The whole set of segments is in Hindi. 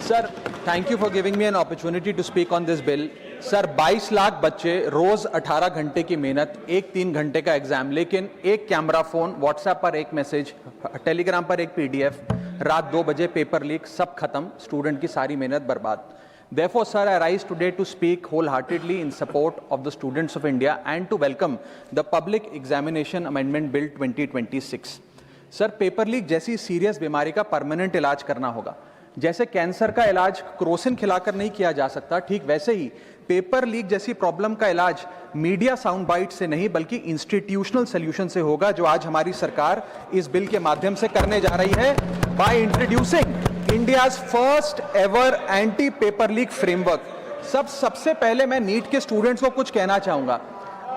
Sir, thank you for giving me an opportunity to speak on this bill. Sir, 22 lakh बच्चे, रोज 18 घंटे की मेहनत, एक 3 घंटे का एग्जाम, लेकिन एक कैमरा फोन, व्हाट्सएप पर एक मैसेज, टेलीग्राम पर एक पीडीएफ, रात 2 बजे पेपर लीक, सब खत्म, स्टूडेंट की सारी मेहनत बर्बाद। Therefore, sir, I rise today to speak wholeheartedly in support of the students of India and to welcome the Public Examination Amendment Bill 2026. Sir, paper leak जैसी सीरियस बीमारी का परमानेंट इलाज करना होगा। जैसे कैंसर का इलाज क्रोसिन खिलाकर नहीं किया जा सकता, ठीक वैसे ही पेपर लीक जैसी प्रॉब्लम का इलाज मीडिया साउंड बाइट से नहीं बल्कि इंस्टीट्यूशनल सॉल्यूशन से होगा, जो आज हमारी सरकार इस बिल के माध्यम से करने जा रही है by introducing India's first ever anti paper leak framework. सबसे पहले मैं नीट के स्टूडेंट्स को कुछ कहना चाहूंगा।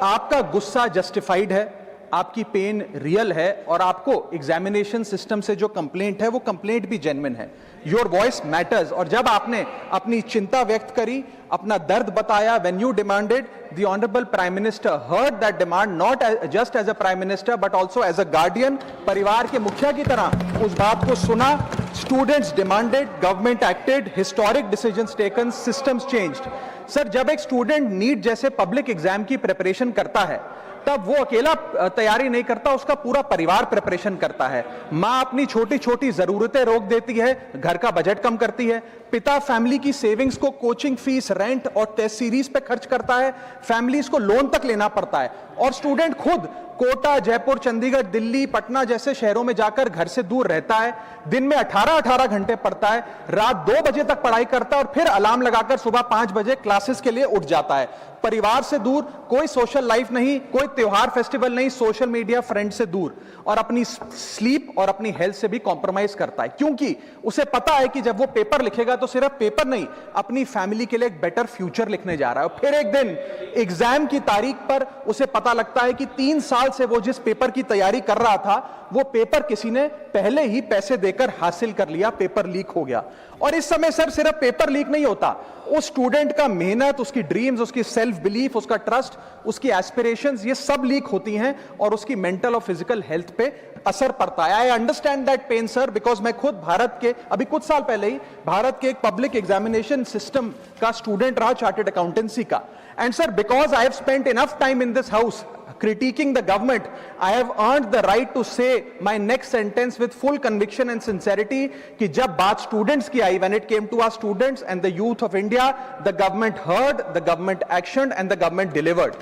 आपका गुस्सा जस्टिफाइड है, आपकी पेन रियल है, और आपको एग्जामिनेशन सिस्टम से जो कंप्लेंट है वो कंप्लेंट भी जेन्युइन है। Your voice matters. और जब आपने अपनी चिंता व्यक्त करी, अपना दर्द बताया, when you demanded, the honourable prime minister heard that demand, not just as a prime minister but also as a guardian, परिवार के मुखिया की तरह उस बात को सुना। Students demanded, government acted, historic decisions taken, systems changed. Sir, जब एक स्टूडेंट नीट जैसे पब्लिक एग्जाम की प्रिपरेशन करता है, तब वो अकेला तैयारी नहीं करता, उसका पूरा परिवार प्रिपरेशन करता है। माँ अपनी छोटी छोटी जरूरतें रोक देती है, घर का बजट कम करती है, पिता फैमिली की सेविंग्स को कोचिंग फीस, रेंट और टेस्ट सीरीज पे खर्च करता है, फैमिलीज को लोन तक लेना पड़ता है, और स्टूडेंट खुद कोटा, जयपुर, चंडीगढ़, दिल्ली, पटना जैसे शहरों में जाकर घर से दूर रहता है, दिन में 18-18 घंटे पढ़ता है, रात 2 बजे तक पढ़ाई करता है और फिर अलार्म लगाकर सुबह 5 बजे क्लासेस के लिए उठ जाता है। परिवार से दूर, कोई सोशल लाइफ नहीं, कोई त्योहार फेस्टिवल नहीं, सोशल मीडिया, फ्रेंड से दूर, और अपनी स्लीप और अपनी हेल्थ से भी कॉम्प्रोमाइज करता है, क्योंकि उसे पता है कि जब वो पेपर लिखेगा तो सिर्फ पेपर नहीं, अपनी फैमिली के लिए एक बेटर फ्यूचर लिखने जा रहा है। और फिर एक दिन एग्जाम की तारीख पर उसे पता लगता है कि 3 साल से वो जिस पेपर की तैयारी कर रहा था, वो पेपर किसी ने पहले ही पैसे देकर हासिल कर लिया, पेपर लीक हो गया। और इस समय सर, सिर्फ पेपर लीक नहीं होता, उस स्टूडेंट का मेहनत, उसकी ड्रीम्स, उसकी सेल्फ बिलीफ, उसका ट्रस्ट, उसकी एस्पिरेशंस, ये सब लीक होती हैं और उसकी मेंटल और फिजिकल हेल्थ पे असर पड़ता है। I understand that pain sir, because मैं खुद भारत के, अभी कुछ साल पहले ही भारत के एक पब्लिक एग्जामिनेशन सिस्टम का स्टूडेंट रहा, चार्टर्ड अकाउंटेंसी का। And sir, because I have spent enough time in this house critiquing the government, I have earned the right to say my next sentence with full conviction and sincerity कि जब बात स्टूडेंट्स की आई, when it came to our students and the youth of India, the government heard, the government actioned and the government delivered.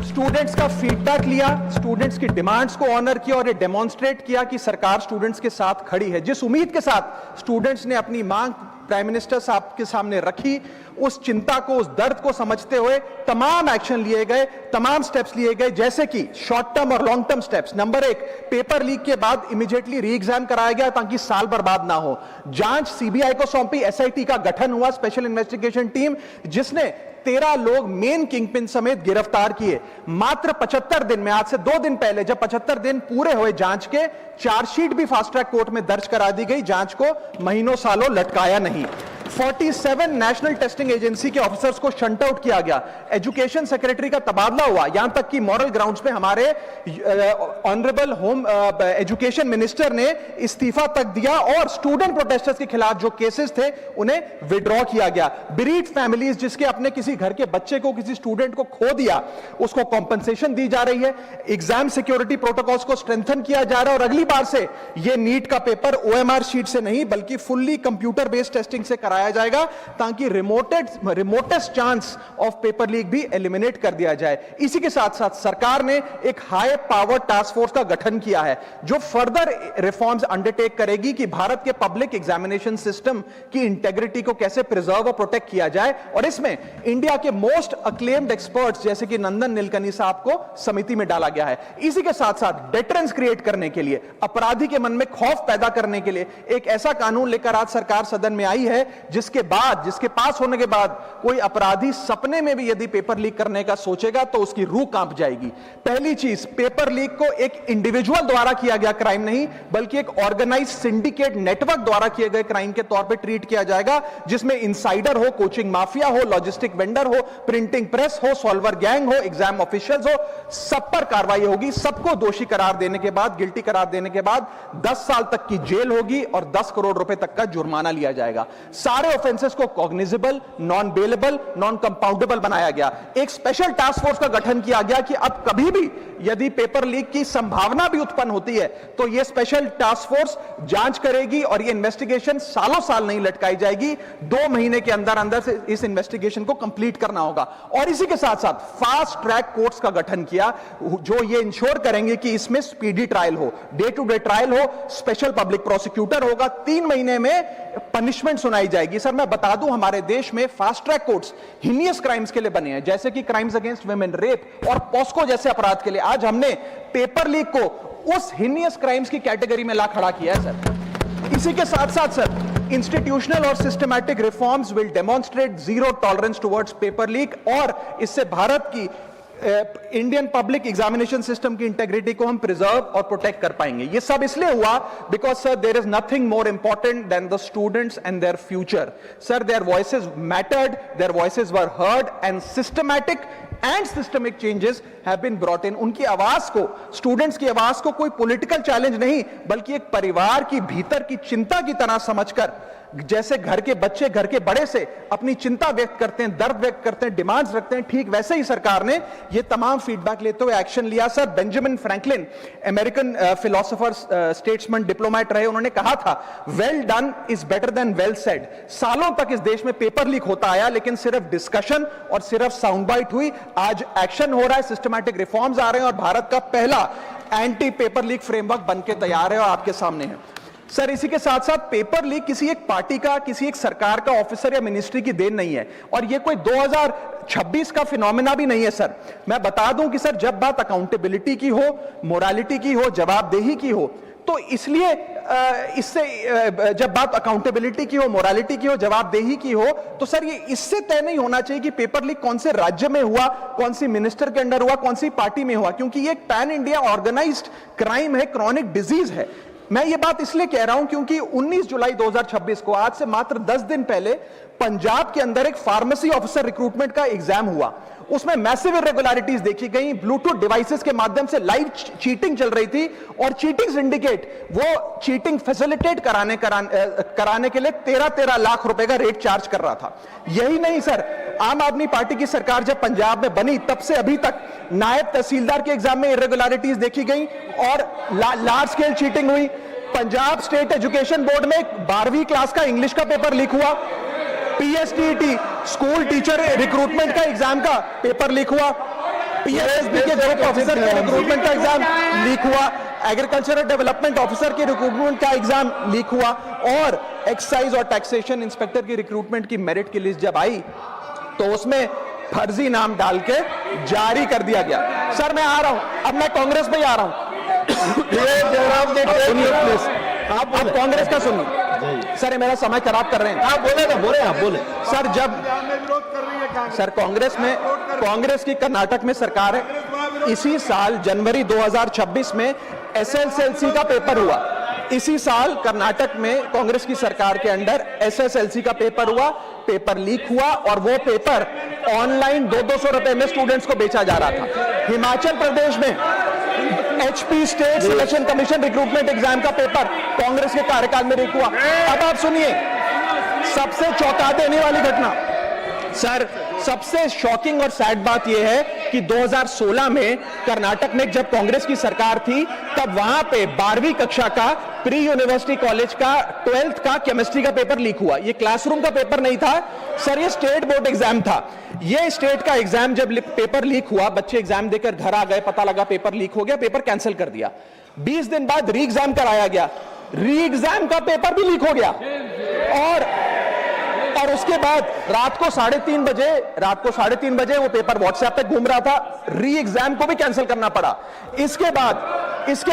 Students का फीडबैक लिया, स्टूडेंट्स की डिमांड्स को ऑनर किया और ये डेमोन्स्ट्रेट किया कि सरकार स्टूडेंट्स के साथ खड़ी है। जिस उम्मीद के साथ स्टूडेंट्स ने अपनी मांग प्राइम मिनिस्टर साहब के सामने रखी, उस चिंता को, उस दर्द को समझते हुए तमाम एक्शन लिए गए, तमाम स्टेप्स लिए गए, जैसे कि शॉर्ट टर्म और long term steps. Number 1, paper leak के बाद इमीडिएटली री एग्जाम कराया गया ताकि साल बर्बाद ना हो। जांच सीबीआई को सौंपी, एसआईटी का गठन हुआ, स्पेशल इन्वेस्टिगेशन टीम, जिसने 13 लोग मेन किंगपिन समेत गिरफ्तार किए। मात्र 75 दिन में, आज से 2 दिन पहले जब 75 दिन पूरे हुए जांच के, चार्जशीट भी फास्ट ट्रैक कोर्ट में दर्ज करा दी गई, जांच को महीनों सालों लटकाया नहीं। 47 नेशनल टेस्टिंग एजेंसी के ऑफिसर्स को शंट आउट किया गया, एजुकेशन सेक्रेटरी का तबादला हुआ, यहां तक कि मॉरल ग्राउंड्स पे हमारे ऑनरेबल होम एजुकेशन मिनिस्टर ने इस्तीफा तक दिया और स्टूडेंट प्रोटेस्टर्स के खिलाफ जो केसेस थे उन्हें विड्रॉ किया गया। बेरीड फैमिलीज, जिसके अपने किसी घर के बच्चे को, किसी स्टूडेंट को खो दिया, उसको कॉम्पनसेशन दी जा रही है। एग्जाम सिक्योरिटी प्रोटोकॉल्स को स्ट्रेंथन किया जा रहा है और अगली बार से यह नीट का पेपर ओएमआर शीट से नहीं बल्कि फुल्ली कंप्यूटर बेस्ड टेस्टिंग से कराया जाएगा, ताकि remotest chance of paper leak भी एलिमिनेट कर दिया जाए। इसी के साथ साथ सरकार ने एक हाई पावर टास्क फोर्स का गठन किया है, जो फर्दर रिफॉर्म्स अंडरटेक करेगी कि भारत के पब्लिक एग्जामिनेशन सिस्टम की इंटेग्रिटी को कैसे प्रिजर्व और प्रोटेक्ट किया जाए। और इसमें इंडिया के मोस्ट अक्लेम्ड एक्सपर्ट्स जैसे कि नंदन नीलकनी साहब को समिति में डाला गया है। इसी के साथ साथ डेटरेंस क्रिएट करने के लिए, अपराधी के मन में खौफ पैदा करने के लिए एक ऐसा कानून लेकर आज सरकार सदन में आई है, जिसके पास होने के बाद कोई अपराधी सपने में भी यदि पेपर लीक करने का सोचेगा तो उसकी रूह कांप जाएगी। पहली चीज, पेपर लीक को एक इंडिविजुअल द्वारा किया गया क्राइम नहीं, बल्कि एक ऑर्गेनाइज सिंडिकेट नेटवर्क द्वारा किए गए क्राइम के तौर पे ट्रीट किया जाएगा, जिसमें इनसाइडर हो, कोचिंग माफिया हो, लॉजिस्टिक वेंडर हो, प्रिंटिंग प्रेस हो, सॉल्वर गैंग हो, एग्जाम ऑफिशियल्स हो, सब पर कार्रवाई होगी। सबको दोषी करार देने के बाद, गिल्टी करार देने के बाद 10 साल तक की जेल होगी और 10 करोड़ रुपए तक का जुर्माना लिया जाएगा। सारे ऑफेंसेस को cognizable, non bailable, non compoundable बनाया गया। एक स्पेशल टास्क फोर्स का गठन किया गया कि अब कभी भी यदि पेपर लीक की संभावना भी उत्पन्न होती है तो यह स्पेशल टास्क फोर्स जांच करेगी और यह इन्वेस्टिगेशन सालों साल नहीं लटकाई जाएगी। 2 महीने के अंदर अंदर से इस इन्वेस्टिगेशन को कंप्लीट करना होगा। और इसी के साथ साथ फास्ट ट्रैक कोर्ट्स का गठन किया, जो ये इंश्योर करेंगे कि इसमें स्पीडी ट्रायल हो, डे टू डे ट्रायल हो, स्पेशल पब्लिक प्रोसिक्यूटर होगा, 3 महीने में पनिशमेंट सुनाई जाएगी। सर मैं बता दूं, हमारे देश में fast track courts heinous crimes के लिए बने हैं, जैसे कि क्राइम्स अगेंस्ट वुमेन, रेप और पॉस्को जैसे अपराध के लिए। आज हमने पेपर लीक को उस हीनियस क्राइम्स की कैटेगरी में ला खड़ा किया है सर। इसी के साथ साथ सर, इंस्टीट्यूशनल और systematic reforms will demonstrate zero tolerance towards paper leak, और इससे भारत की इंडियन पब्लिक एग्जामिनेशन सिस्टम की इंटेग्रिटी को हम प्रिजर्व और प्रोटेक्ट कर पाएंगे। ये सब इसलिए हुआ because sir there is nothing more important than the students and their future. Sir their voices mattered, their voices were heard and systematic and systemic changes have been brought in. उनकी आवाज को, स्टूडेंट्स की आवाज को कोई पॉलिटिकल चैलेंज नहीं, बल्कि एक परिवार की भीतर की चिंता की तरह समझकर, जैसे घर के बच्चे घर के बड़े से अपनी चिंता व्यक्त करते हैं, दर्द व्यक्त करते हैं, डिमांड्स रखते हैं, ठीक वैसे ही सरकार ने ये तमाम फीडबैक लेते हुए एक्शन लिया। Sir Benjamin Franklin, American philosopher, statesman, diplomat रहे, उन्होंने कहा था well done is better than well said. सालों तक इस देश में पेपर लीक होता आया, लेकिन सिर्फ डिस्कशन और सिर्फ साउंड बाइट हुई। आज एक्शन हो रहा है, सिस्टमैटिक रिफॉर्म्स आ रहे हैं और भारत का पहला एंटी पेपर लीक फ्रेमवर्क बनके तैयार है और आपके सामने है। सर इसी के साथ साथ पेपर लीक किसी एक पार्टी का, किसी एक सरकार का ऑफिसर या मिनिस्ट्री की देन नहीं है, और ये कोई 2026 का फिनोमेना भी नहीं है। सर मैं बता दूं कि सर जब बात अकाउंटेबिलिटी की हो, मोरालिटी की हो, जवाबदेही की हो, तो इसलिए इससे जब बात अकाउंटेबिलिटी की हो, मोरालिटी की हो, जवाबदेही की हो, तो सर ये इससे तय नहीं होना चाहिए कि पेपर लीक कौन से राज्य में हुआ, कौन सी मिनिस्टर के अंडर हुआ, कौन सी पार्टी में हुआ, क्योंकि ये एक पैन इंडिया ऑर्गेनाइज्ड क्राइम है, क्रॉनिक डिजीज है। मैं ये बात इसलिए कह रहा हूं क्योंकि 19 जुलाई 2026 को, आज से मात्र 10 दिन पहले, पंजाब के अंदर एक फार्मेसी ऑफिसर रिक्रूटमेंट का एग्जाम हुआ। उसमें मैसिव इरेगुलरिटीज देखी गई, ब्लूटूथ डिवाइसेस के माध्यम से लाइव चीटिंग चल रही थी, और चीटिंग सिंडिकेट वो चीटिंग फैसिलिटेट कराने के लिए 13-13 लाख रुपए का रेट चार्ज कर रहा था। यही नहीं सर, आम आदमी पार्टी की सरकार जब पंजाब में बनी तब से अभी तक नायब तहसीलदार के एग्जाम में इरेगुलरिटीज देखी गई और लार्ज स्केल चीटिंग हुई। पंजाब स्टेट एजुकेशन बोर्ड में 12वीं क्लास का इंग्लिश का पेपर लीक हुआ, पीएसटीटी स्कूल टीचर रिक्रूटमेंट का एग्जाम का पेपर लीक हुआ, पीएसएसबी के ग्रुप ऑफिसर के रिक्रूटमेंट का एग्जाम लीक हुआ, एग्रीकल्चरल डेवलपमेंट ऑफिसर के रिक्रूटमेंट का एग्जाम लीक हुआ, और एक्साइज और टैक्सेशन इंस्पेक्टर की रिक्रूटमेंट की मेरिट की लिस्ट जब आई तो उसमें फर्जी नाम डाल के जारी कर दिया गया। सर मैं आ रहा हूं, अब मैं कांग्रेस में आ रहा हूं। आप कांग्रेस का सुनिए सर, ये मेरा समय खराब कर रहे हैं। आप बोले सर, जब सर कांग्रेस की कर्नाटक में सरकार है, इसी साल जनवरी 2026 में एसएसएलसी का पेपर हुआ। इसी साल कर्नाटक में कांग्रेस की सरकार के अंडर एसएसएलसी का पेपर हुआ, पेपर लीक हुआ, और वो पेपर ऑनलाइन 200 रुपए में स्टूडेंट्स को बेचा जा रहा था। हिमाचल प्रदेश में HP state selection commission recruitment exam का पेपर कांग्रेस के कार्यकाल में लीक हुआ। अब आप सुनिए सबसे चौंका देने वाली घटना, सर सबसे शॉकिंग और सैड बात यह है कि 2016 में कर्नाटक में जब कांग्रेस की सरकार थी तब वहां पे 12वीं कक्षा का प्री यूनिवर्सिटी कॉलेज का 12th का केमिस्ट्री का पेपर लीक हुआ। ये क्लासरूम का पेपर नहीं था सर, ये स्टेट बोर्ड एग्जाम था। ये स्टेट का एग्जाम जब पेपर लीक हुआ, बच्चे एग्जाम देकर घर आ गए, पता लगा पेपर लीक हो गया, पेपर कैंसिल कर दिया। 20 दिन बाद री एग्जाम कराया गया, री एग्जाम का पेपर भी लीक हो गया, और उसके बाद रात को 3:30 बजे वो पेपर व्हाट्सएप पे घूम रहा था, री एग्जाम को भी कैंसिल करना पड़ा। इसके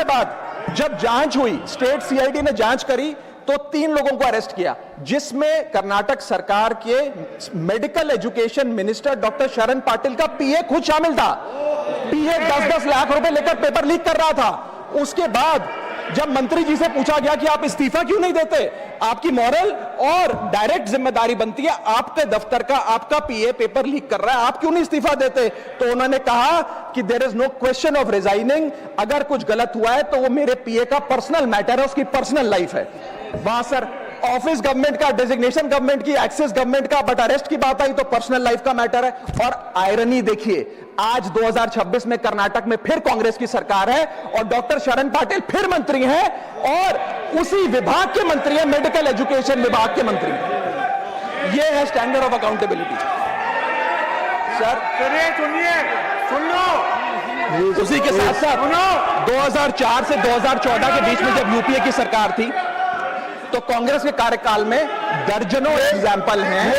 बाद जब जांच हुई, स्टेट सीआईडी ने जांच करी, तो 3 लोगों को अरेस्ट किया, जिसमें कर्नाटक सरकार के मेडिकल एजुकेशन मिनिस्टर डॉक्टर शरण पाटिल का पीए खुद शामिल था। पीए 10-10 लाख रुपए लेकर पेपर लीक कर रहा था। उसके बाद जब मंत्री जी से पूछा गया कि आप इस्तीफा क्यों नहीं देते, आपकी मॉरल और डायरेक्ट जिम्मेदारी बनती है, आपके दफ्तर का आपका पीए पेपर लीक कर रहा है, आप क्यों नहीं इस्तीफा देते? तो उन्होंने कहा कि there is no question of resigning, अगर कुछ गलत हुआ है तो वो मेरे पीए का पर्सनल मैटर है, उसकी पर्सनल लाइफ है। वहां सर ऑफिस गवर्नमेंट का, डेजिग्नेशन गवर्नमेंट की, एक्सेस गवर्नमेंट का, बट अरेस्ट की बात आई तो पर्सनल लाइफ का मैटर है। और आयरनी देखिए, आज 2026 में कर्नाटक में फिर कांग्रेस की सरकार है और डॉक्टर शरण पाटिल फिर मंत्री हैं और उसी विभाग के मंत्री हैं, मेडिकल एजुकेशन विभाग के मंत्री। ये है स्टैंडर्ड ऑफ अकाउंटेबिलिटी। सर सुन लो, उसी के साथ साथ 2004 से 2014 के बीच में जब यूपीए की सरकार थी तो कांग्रेस के कार्यकाल में दर्जनों एग्जाम्पल हैं,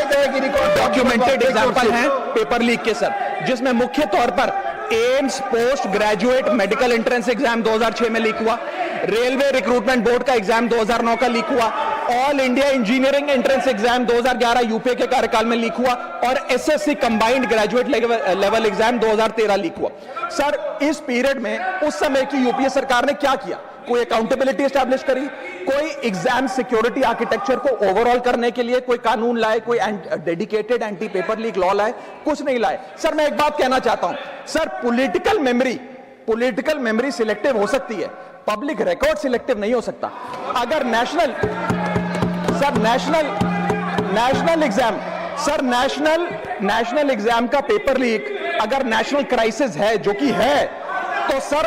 डॉक्यूमेंटेड एग्जाम्पल हैं पेपर लीक के सर, जिसमें मुख्य तौर पर AIIMS post graduate medical entrance exam 2006 में लीक हुआ, रेलवे रिक्रूटमेंट बोर्ड का एग्जाम 2009 का लीक हुआ, all India engineering entrance exam 2011 UPA के कार्यकाल में लीक हुआ और SSC combined graduate level exam 2013 leak हुआ। सर इस पीरियड में उस समय की यूपीए सरकार ने क्या किया? कोई अकाउंटेबिलिटी एस्टैब्लिश करी, कोई एग्जाम सिक्योरिटी आर्किटेक्चर को ओवरऑल करने के लिए कोई कानून लाए, कोई dedicated anti paper leak law लाए? कुछ नहीं लाए। सर मैं एक बात कहना चाहता हूं, सर पॉलिटिकल मेमोरी सिलेक्टिव हो सकती है, पब्लिक रिकॉर्ड सिलेक्टिव नहीं हो सकता। अगर नेशनल एग्जाम का पेपर लीक अगर नेशनल क्राइसिस है, जो कि है, तो सर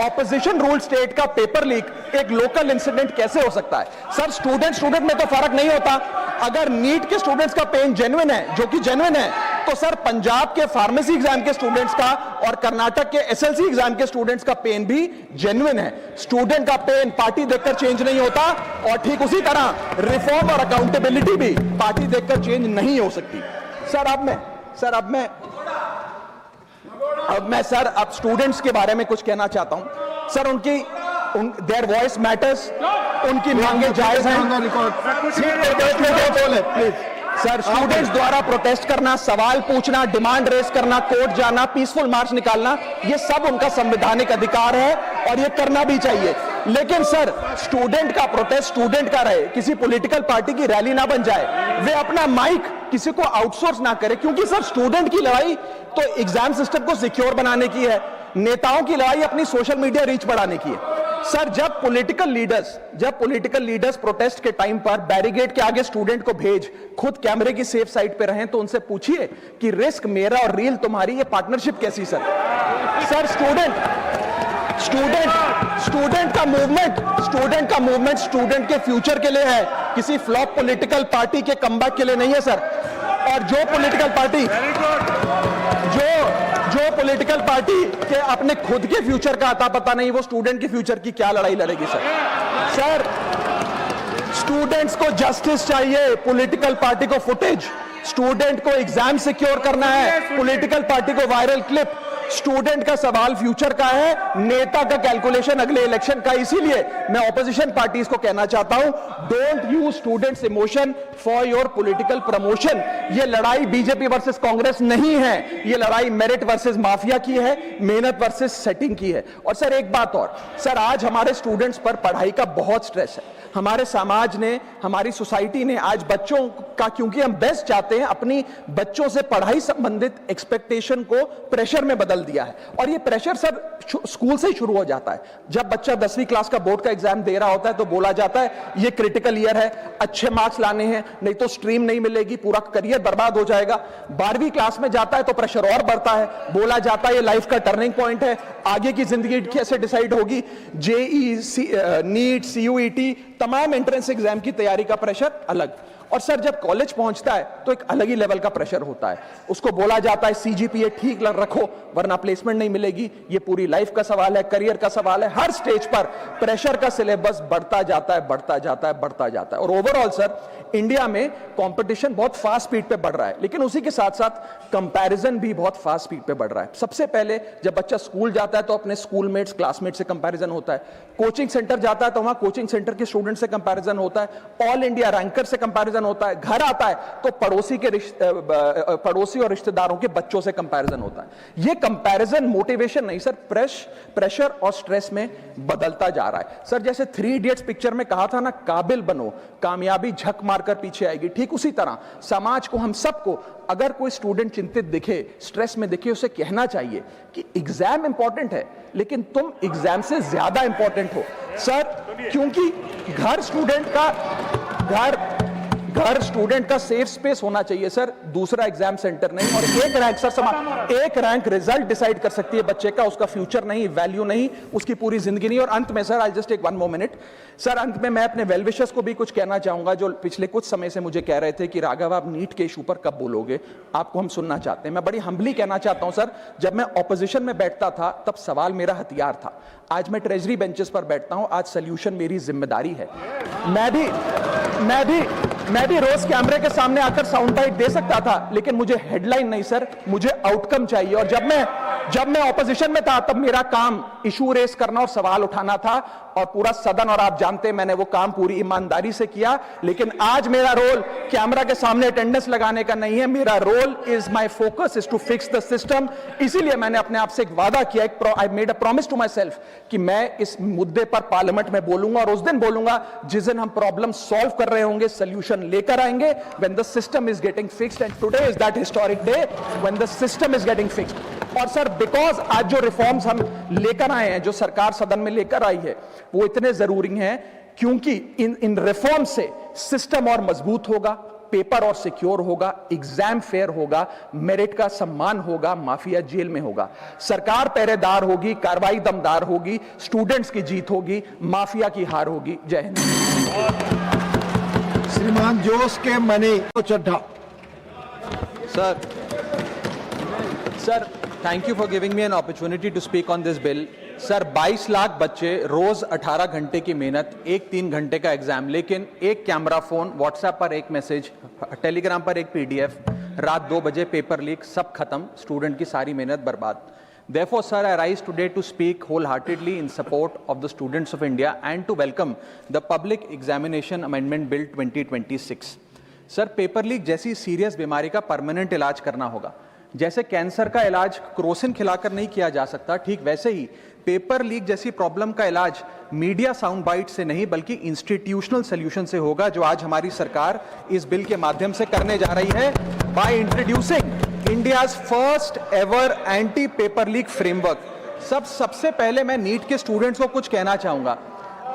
ऑपोजिशन रूल्ड स्टेट का पेपर लीक एक लोकल इंसिडेंट कैसे हो सकता है? सर स्टूडेंट में तो फर्क नहीं होता। अगर नीट के स्टूडेंट्स का पेन जेन्युइन है, जो कि जेन्युइन है, तो सर पंजाब के फार्मेसी एग्जाम के स्टूडेंट्स का और कर्नाटक के एसएलसी एग्जाम के स्टूडेंट्स का पेन भी जेन्युइन है। स्टूडेंट का पेन पार्टी देखकर चेंज नहीं होता और ठीक उसी तरह रिफॉर्म और अकाउंटेबिलिटी भी पार्टी देखकर चेंज नहीं हो सकती। अब स्टूडेंट्स के बारे में कुछ कहना चाहता हूं। सर देयर वॉइस मैटर्स, उनकी मांगे जायज हैं। सर स्टूडेंट्स द्वारा प्रोटेस्ट करना, सवाल पूछना, डिमांड रेस करना, कोर्ट जाना, पीसफुल मार्च निकालना, ये सब उनका संवैधानिक अधिकार है और ये करना भी चाहिए। लेकिन सर स्टूडेंट का प्रोटेस्ट स्टूडेंट का रहे, किसी पॉलिटिकल पार्टी की रैली ना बन जाए, वे अपना माइक किसी को आउटसोर्स ना करे, क्योंकि सर स्टूडेंट की लड़ाई तो एग्जाम सिस्टम को सिक्योर बनाने की है, नेताओं की लड़ाई अपनी सोशल मीडिया रीच बढ़ाने की है। सर जब पॉलिटिकल लीडर्स प्रोटेस्ट के टाइम पर बैरिकेड के आगे स्टूडेंट को भेज खुद कैमरे की सेफ साइड पे रहें, तो उनसे पूछिए कि रिस्क मेरा और रील तुम्हारी, ये पार्टनरशिप कैसी? सर स्टूडेंट का मूवमेंट स्टूडेंट के फ्यूचर के लिए है, किसी फ्लॉप पॉलिटिकल पार्टी के कमबैक के लिए नहीं है सर। और जो पॉलिटिकल पार्टी के अपने खुद के फ्यूचर का अता पता नहीं, वो स्टूडेंट के फ्यूचर की क्या लड़ाई लड़ेगी? सर स्टूडेंट्स को जस्टिस चाहिए, पॉलिटिकल पार्टी को फुटेज। स्टूडेंट को एग्जाम सिक्योर करना है, पॉलिटिकल पार्टी को वायरल क्लिप। स्टूडेंट का सवाल फ्यूचर का है, नेता का कैलकुलेशन अगले इलेक्शन का। इसीलिए मैं ऑपोजिशन पार्टीज को कहना चाहता हूं, don't use students emotion for your political promotion. ये लड़ाई बीजेपी वर्सेस कांग्रेस नहीं है, ये लड़ाई मेरिट वर्सेस माफिया की है, मेहनत वर्सेस सेटिंग की है। और सर एक बात और, सर आज हमारे स्टूडेंट्स पर पढ़ाई का बहुत स्ट्रेस है। हमारे समाज ने, हमारी सोसाइटी ने आज बच्चों का, क्योंकि हम बेस्ट चाहते हैं, अपनी बच्चों से पढ़ाई संबंधित एक्सपेक्टेशन को प्रेशर में बदल दिया है। और ये प्रेशर सब स्कूल से ही शुरू हो जाता है। जब बच्चा 10वीं क्लास का बोर्ड का एग्जाम दे रहा होता है तो बोला जाता है ये क्रिटिकल ईयर है, अच्छे मार्क्स लाने हैं, नहीं तो स्ट्रीम नहीं मिलेगी, पूरा करियर बर्बाद हो जाएगा। 12वीं क्लास में जाता है तो प्रेशर और बढ़ता है, बोला जाता है ये लाइफ का टर्निंग पॉइंट है, आगे की जिंदगी कैसे डिसाइड होगी। जेईई, नीट, सीयूईटी, तमाम एंट्रेंस एग्जाम की तैयारी का प्रेशर अलग। और सर जब कॉलेज पहुंचता है तो एक अलग ही लेवल का प्रेशर होता है, उसको बोला जाता है सीजीपीए ठीक रखो वरना प्लेसमेंट नहीं मिलेगी। ये पूरी लाइफ का सवाल है, करियर का सवाल है, हर स्टेज पर प्रेशर का सिलेबस बढ़ता जाता है, बढ़ता जाता है, बढ़ता जाता है। और ओवरऑल सर इंडिया में कंपटीशन बहुत फास्ट स्पीड पे बढ़ रहा है, लेकिन उसी के साथ साथ कंपैरिजन भी बहुत फास्ट स्पीड पे बढ़ रहा है। सबसे पहले जब बच्चा स्कूल जाता है तो अपने स्कूलमेट्स, क्लासमेट से कंपैरिजन होता है, कोचिंग सेंटर जाता है तो वहां कोचिंग सेंटर के स्टूडेंट से कंपैरिजन होता है, ऑल इंडिया रैंकर से कंपैरिजन होता है, घर आता है तो पड़ोसी और रिश्तेदारों के बच्चों से कंपैरिजन होता है। ये कंपैरिजन मोटिवेशन नहीं सर, प्रेशर और स्ट्रेस में बदलता जा रहा है। सर जैसे 3 इडियट्स पिक्चर में कहा था ना, काबिल बनो, कामयाबी झक मारकर पीछे आएगी, ठीक उसी तरह समाज को, हम सबको, अगर कोई स्टूडेंट चिंतित दिखे, स्ट्रेस में दिखे, उसे कहना चाहिए कि एग्जाम इंपॉर्टेंट है लेकिन तुम एग्जाम से ज्यादा इंपॉर्टेंट हो सर, क्योंकि घर स्टूडेंट का सेफ स्पेस होना चाहिए सर, दूसरा एग्जाम सेंटर नहीं। और एक रैंक रिजल्ट डिसाइड कर सकती है बच्चे का, उसका फ्यूचर नहीं, वैल्यू नहीं, उसकी पूरी जिंदगी नहीं। और अंत में sir, I just take 1 more minute sir, अंत में मैं अपने वेल विशर्स को भी कुछ कहना चाहूंगा जो पिछले कुछ समय से मुझे कह रहे थे कि राघव आप नीट के इशू पर कब बोलोगे, आपको हम सुनना चाहते हैं। मैं बड़ी हम्बली कहना चाहता हूं सर, जब मैं ऑपोजिशन में बैठता था तब सवाल मेरा हथियार था, आज मैं ट्रेजरी बेंचेस पर बैठता हूं, आज सोल्यूशन मेरी जिम्मेदारी है। मैं भी रोज कैमरे के सामने आकर साउंड बाइट दे सकता था, लेकिन मुझे हेडलाइन नहीं सर, मुझे आउटकम चाहिए। और जब मैं ऑपोजिशन में था तब मेरा काम इशू रेस करना और सवाल उठाना था, और पूरा सदन और आप जानते हैं मैंने वो काम पूरी ईमानदारी से किया। लेकिन आज मेरा रोल कैमरा के सामने अटेंडेंस लगाने का नहीं है, मेरा role is my focus is to fix the system. इसीलिए मैंने अपने आप से एक वादा किया, I made a promise to myself कि मैं इस मुद्दे पर पार्लियामेंट में बोलूंगा, और उस दिन बोलूंगा जिस दिन हम प्रॉब्लम सॉल्व कर रहे होंगे, सोल्यूशन लेकर आएंगे, when the system is getting fixed, and today is that historic day when the system is getting fixed। और सर बिकॉज आज जो रिफॉर्म्स हम लेकर आए हैं, जो सरकार सदन में लेकर आई है, वो इतने जरूरी हैं क्योंकि इन रिफॉर्म से सिस्टम और मजबूत होगा, पेपर और सिक्योर होगा, एग्जाम फेयर होगा, मेरिट का सम्मान होगा, माफिया जेल में होगा, सरकार पहरेदार होगी, कार्रवाई दमदार होगी, स्टूडेंट्स की जीत होगी, माफिया की हार होगी। जय हिंद। श्रीमान Jose K Mani Chadha. Sir thank you for giving me an opportunity to speak on this bill. Sir 22 lakh बच्चे, रोज 18 घंटे की मेहनत, 1-3 घंटे का एग्जाम, लेकिन एक कैमरा फोन, व्हाट्सएप पर एक मैसेज, टेलीग्राम पर एक पीडीएफ, रात 2 बजे पेपर लीक, सब खत्म, स्टूडेंट की सारी मेहनत बर्बाद। Therefore, sir, I rise today to speak wholeheartedly in support of the students of India and to welcome the Public Examination Amendment Bill 2026. Sir paper leak जैसी सीरियस बीमारी का परमानेंट इलाज करना होगा। जैसे कैंसर का इलाज क्रोसिन खिलाकर नहीं किया जा सकता, ठीक वैसे ही पेपर लीक जैसी प्रॉब्लम का इलाज मीडिया साउंड बाइट से नहीं बल्कि इंस्टीट्यूशनल सोल्यूशन से होगा, जो आज हमारी सरकार इस बिल के माध्यम से करने जा रही है, by introducing India's first ever anti paper leak framework. सबसे पहले मैं नीट के स्टूडेंट्स को कुछ कहना चाहूंगा,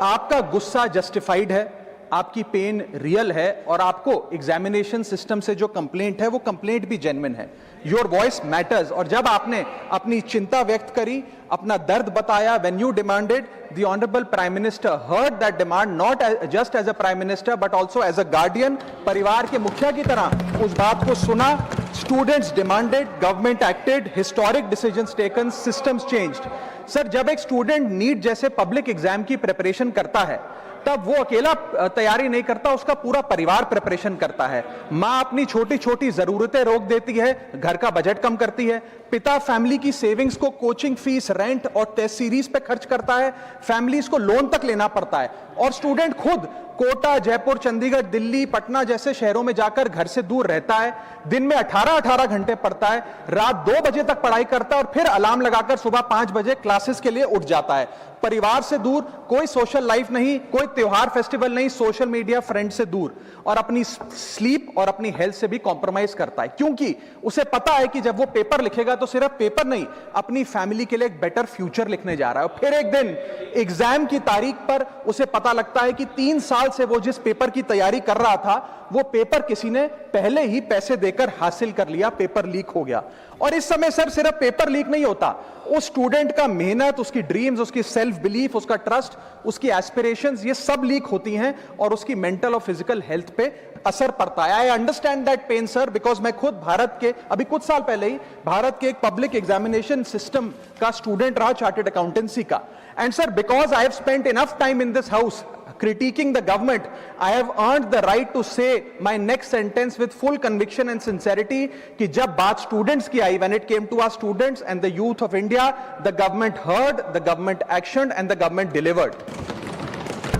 आपका गुस्सा जस्टिफाइड है, आपकी पेन रियल है, और आपको एग्जामिनेशन सिस्टम से जो कंप्लेंट है वो कंप्लेंट भी जेन्युइन है। Your voice matters. और जब आपने अपनी चिंता व्यक्त करी, अपना दर्द बताया, when you demanded, the honourable prime minister heard that demand, not just as a prime minister but also as a guardian, परिवार के मुखिया की तरह उस बात को सुना। Students demanded, government acted, historic decisions taken, systems changed. Sir जब एक स्टूडेंट नीट जैसे पब्लिक एग्जाम की प्रिपरेशन करता है तब वो अकेला तैयारी नहीं करता, उसका पूरा परिवार प्रिपरेशन करता है। माँ अपनी छोटी छोटी जरूरतें रोक देती है, घर का बजट कम करती है, पिता फैमिली की सेविंग्स को कोचिंग फीस, रेंट और टेस्ट सीरीज पे खर्च करता है, फैमिलीज को लोन तक लेना पड़ता है, और स्टूडेंट खुद कोटा, जयपुर, चंडीगढ़, दिल्ली, पटना जैसे शहरों में जाकर घर से दूर रहता है, दिन में 18-18 घंटे पढ़ता है, रात 2 बजे तक पढ़ाई करता है, और फिर अलार्म लगाकर सुबह 5 बजे क्लासेस के लिए उठ जाता है। परिवार से दूर, कोई सोशल लाइफ नहीं, कोई त्योहार फेस्टिवल नहीं, सोशल मीडिया, फ्रेंड से दूर, और अपनी स्लीप और अपनी हेल्थ से भी कॉम्प्रोमाइज करता है, क्योंकि उसे पता है कि जब वो पेपर लिखेगा तो सिर्फ पेपर नहीं, अपनी फैमिली के लिए एक बेटर फ्यूचर लिखने जा रहा है। और फिर एक दिन एग्जाम की तारीख पर उसे पता लगता है कि 3 साल से वो जिस पेपर की तैयारी कर रहा था वो पेपर किसी ने पहले ही पैसे देकर हासिल कर लिया, पेपर लीक हो गया। और इस समय सर सिर्फ पेपर लीक नहीं होता, उस स्टूडेंट का मेहनत, उसकी ड्रीम्स, उसकी सेल्फ सेल्फ बिलीफ, उसका ट्रस्ट, उसकी एस्पिरेशंस, ये सब लीक होती हैं और उसकी मेंटल और फिजिकल हेल्थ पे असर पड़ता है। I understand that pain sir, because मैं खुद भारत के अभी कुछ साल पहले ही भारत के एक पब्लिक एग्जामिनेशन सिस्टम का स्टूडेंट रहा, चार्टर्ड अकाउंटेंसी का। And sir, because I have spent enough time in this house critiquing the government, I have earned the right to say my next sentence with full conviction and sincerity कि जब बात students की आई, when it came to our students and the youth of India, the government heard, the government actioned and the government delivered.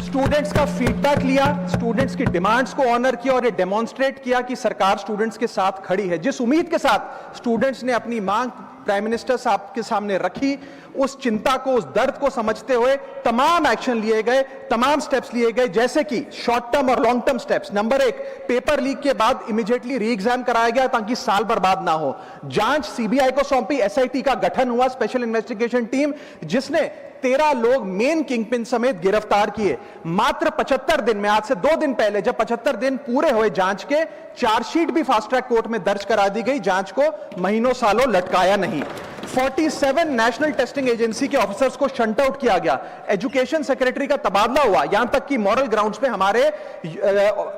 Students का फीडबैक लिया, स्टूडेंट्स की डिमांड्स को ऑनर किया और ये डेमोन्स्ट्रेट किया कि सरकार स्टूडेंट्स के साथ खड़ी है। जिस उम्मीद के साथ स्टूडेंट्स ने अपनी मांग प्राइम मिनिस्टर साहब के सामने रखी, उस चिंता को, उस दर्द को समझते हुए तमाम एक्शन लिए गए, तमाम स्टेप्स लिए गए, जैसे कि शॉर्ट टर्म और long term steps. Number 1, paper leak के बाद इमीडिएटली री एग्जाम कराया गया ताकि साल बर्बाद ना हो। जांच सीबीआई को सौंपी, एसआईटी का गठन हुआ, स्पेशल इन्वेस्टिगेशन टीम, जिसने 13 लोग मेन किंगपिन समेत गिरफ्तार किए। मात्र 75 दिन में, आज से 2 दिन पहले जब 75 दिन पूरे हुए जांच के, चार्जशीट भी फास्ट ट्रैक कोर्ट में दर्ज करा दी गई, जांच को महीनों सालों लटकाया नहीं। 47 नेशनल टेस्टिंग एजेंसी के ऑफिसर्स को शंट आउट किया गया, एजुकेशन सेक्रेटरी का तबादला हुआ, यहां तक कि मॉरल ग्राउंड्स पे हमारे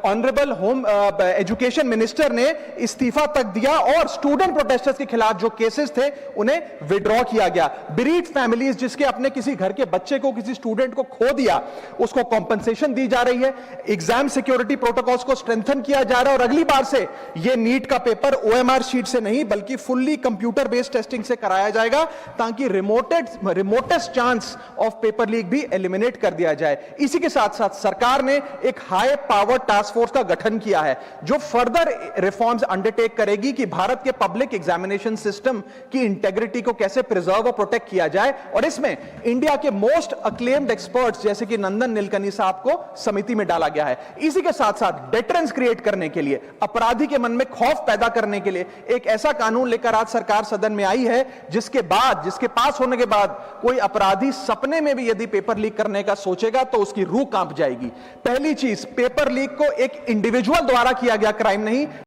ऑनरेबल होम एजुकेशन मिनिस्टर ने इस्तीफा तक दिया और स्टूडेंट प्रोटेस्टर्स के खिलाफ जो केसेस थे उन्हें विड्रॉ किया गया। बीरीड फैमिलीज जिसके अपने किसी घर के बच्चे को, किसी स्टूडेंट को खो दिया, उसको कॉम्पनसेशन दी जा रही है। एग्जाम सिक्योरिटी प्रोटोकॉल्स को स्ट्रेंथन किया जा रहा है और अगली बार से यह नीट का पेपर ओएमआर शीट से नहीं बल्कि फुल्ली कंप्यूटर बेस्ड टेस्टिंग से कराया जाएगा ताकि remotest chance of paper leak भी एलिमिनेट कर दिया जाए। इसी के साथ साथ सरकार ने एक हाई पावर टास्क फोर्स का गठन किया है जो फर्दर रिफॉर्म्स अंडरटेक करेगी कि भारत के पब्लिक एग्जामिनेशन सिस्टम की इंटेग्रिटी को कैसे प्रिजर्व और प्रोटेक्ट किया जाए, और इसमें इंडिया के मोस्ट अक्लेम्ड एक्सपर्ट्स जैसे कि नंदन नीलकनी साहब को समिति में डाला गया है। इसी के साथ साथ डेटरेंस क्रिएट करने के लिए, अपराधी के मन में खौफ पैदा करने के लिए एक ऐसा कानून लेकर आज सरकार सदन में आई है जिसके पास होने के बाद कोई अपराधी सपने में भी यदि पेपर लीक करने का सोचेगा तो उसकी रूह कांप जाएगी। पहली चीज, पेपर लीक को एक इंडिविजुअल द्वारा किया गया क्राइम नहीं